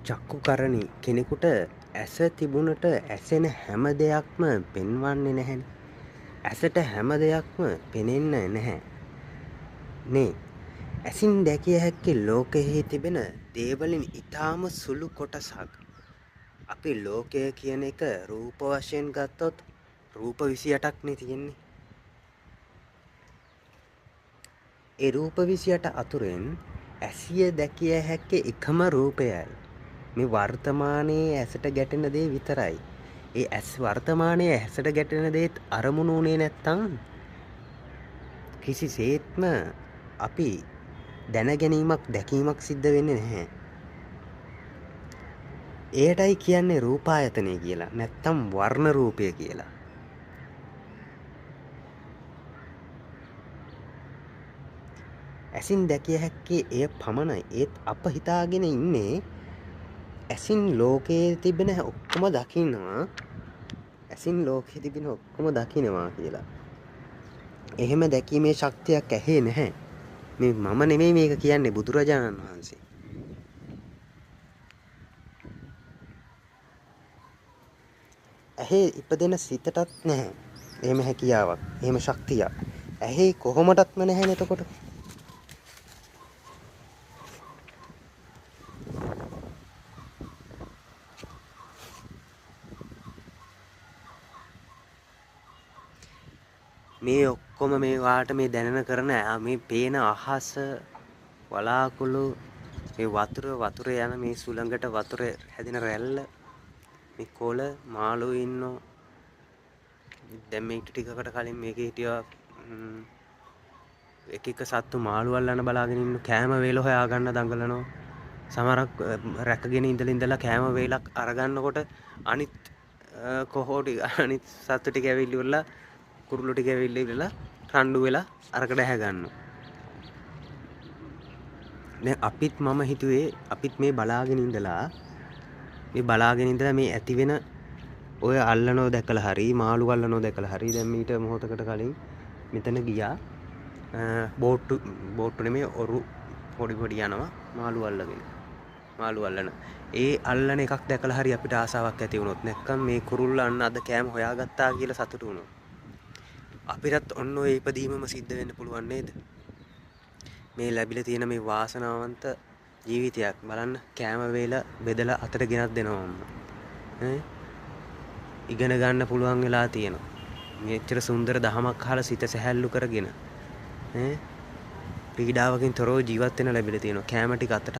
චක්කුකරණි කෙනෙකුට ඇස තිබුණට ඇසෙන හැම දෙයක්ම පෙන්වන්නේ නැහැනේ. ඇසට හැම දෙයක්ම පෙනෙන්නේ නැහැ. නේ. ඇසින් දැකිය හැක්කේ ලෝකයෙහි තිබෙන දේවලින් ඊටාම සුළු කොටසක්. අපි ලෝකය කියන එක රූප වශයෙන් ගත්තොත් රූප 28ක් නේ තියෙන්නේ. ඒ රූප 28 අතුරෙන් ඇසිය දැකිය හැක්කේ එකම රූපයයි. මේ වර්තමානයේ ඇසට ගැටෙන දේ විතරයි. ඒ ඇස් වර්තමානයේ ඇසට ගැටෙන දේත් අරමුණු උනේ නැත්තම් කිසිසේත්ම අපි දැනගැනීමක් දැකීමක් සිද්ධ වෙන්නේ නැහැ. ඒටයි කියන්නේ රූපායතනය කියලා. නැත්තම් වර්ණ රූපය කියලා. ඇසින් දැකිය හැක්කේ එය පමණයි. ඒත් අප හිතාගෙන ඉන්නේ ඇසින් ලෝකයේ තිබෙන ඔක්කොම දකින්නවා. ඇසින් ලෝකයේ තිබෙන ඔක්කොම දකින්නවා කියලා. එහෙම දැකීමේ ශක්තියක් ඇහි නැහැ. මේ මම නෙමෙයි මේක කියන්නේ බුදුරජාණන් වහන්සේ. ඇහි ඉපදෙන සිතටත් නැහැ. එහෙම හැකියාවක්, එහෙම ශක්තියක්. ඇහි කොහොමඩත්ම නැහැ එතකොට. මේ ඔක්කොම මේ වාට මේ දැනෙන කරන මේ පේන අහස වලාකුළු මේ වතුර යන මේ සුළඟට වතුර හැදෙන රැල්ල මේ කොළ මාළු ඉන්නෝ දැන් මේ ටිකකට කලින් මේකේ හිටියා එක එක සත්තු මාළු අල්ලන්න බලාගෙන ඉන්න කෑම වේල හොයා ගන්න දඟලනවා සමහරක් රැකගෙන ඉඳලා කෑම වේලක් අරගන්නකොට අනිත් කොහොටි අනිත් සත්තු ටික ඇවිල්ලිවලා කුරුළු ටික ඇවිල්ලිවලා රණ්ඩු වෙලා අරකට ඇහැ ගන්නවා. දැන් අපිත් මම හිතුවේ අපිත් මේ බලාගෙන ඉඳලා මේ ඇති වෙන ඔය අල්ලනෝ දැකලා හරි මාළු අල්ලනෝ දැකලා හරි දැන් මීට මොහොතකට කලින් මෙතන ගියා බෝට්ටු නෙමෙයි ඔරු පොඩි යනවා මාළු අල්ලන ඒ අල්ලන එකක් දැකලා හරි අපිට ආසාවක් ඇති වුණොත් නැත්නම් මේ කුරුල්ල අන්න අද කෑම හොයාගත්තා කියලා සතුටු වුණොත් අපිටත් ඔන්න ඔය ඉපදීමම සිද්ධ වෙන්න පුළුවන් නේද මේ ලැබිලා තියෙන මේ වාසනාවන්ත ජීවිතයක් බලන්න කෑම වේල බෙදලා අතට ගෙනත් දෙනවා ඈ ඉගෙන ගන්න පුළුවන් වෙලා තියෙනවා. මෙච්චර සුන්දර දහමක් අහලා සිත සැහැල්ලු කරගෙන ඈ පීඩාවකින් තොරව ජීවත් වෙන්න ලැබිලා තියෙනවා. කැම ටික අතට